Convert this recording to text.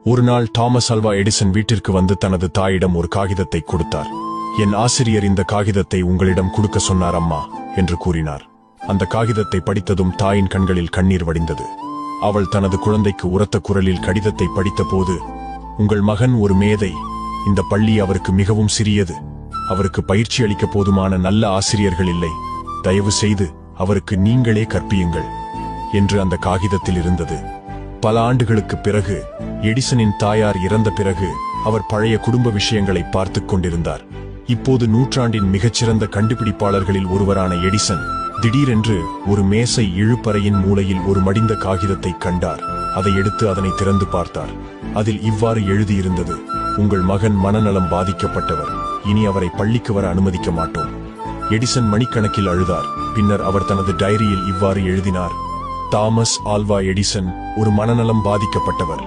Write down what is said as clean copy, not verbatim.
ஒரு நாள் Thomas Alva Edison வீட்டிற்கு வந்து தனது தாயிடம் ஒரு காகிதத்தை கொடுத்தார். என் ஆசிரியர் இந்த காகிதத்தை உங்களிடம் கொடுக்க சொன்னார் அம்மா என்று கூறினார். அந்த காகிதத்தை படித்ததும் தாயின் கண்களில் கண்ணீர் வடிந்தது. அவள் தனது குழந்தைக்கு உரத்த குரலில் கடிதத்தை படித்தபோது, உங்கள் மகன் ஒரு மேதை. இந்த பள்ளி அவருக்கு மிகவும் சிறியது. அவருக்கு பயிற்சி அளிக்க போதுமான நல்ல ஆசிரியர்கள் இல்லை. தயவு செய்து அவருக்கு நீங்களே கற்பியுங்கள் என்று அந்த காகிதத்தில் இருந்தது. பல ஆண்டுகளுக்குப் பிறகு, எடிசனின் தாயார் இறந்த பிறகு அவர் பழைய குடும்ப விஷயங்களை பார்த்துக் கொண்டிருந்தார். இப்போது நூற்றாண்டின் மிகச்சிறந்த கண்டுபிடிப்பாளர்களில் ஒருவரான எடிசன் திடீரென்று ஒரு மேசை இழுப்பறையின் மூலையில் ஒரு மடிந்த காகிதத்தை கண்டார். அதை எடுத்து அதனை திறந்து பார்த்தார். அதில் இவ்வாறு எழுதியிருந்தது: உங்கள் மகன் மனநலம் பாதிக்கப்பட்டவர். இனி அவரை பள்ளிக்கு வர அனுமதிக்க மாட்டோம். எடிசன் மணிக்கணக்கில் அழுதார். பின்னர் அவர் தனது டைரியில் இவ்வாறு எழுதினார்: தாமஸ் ஆல்வா எடிசன் ஒரு மனநலம் பாதிக்கப்பட்டவர்.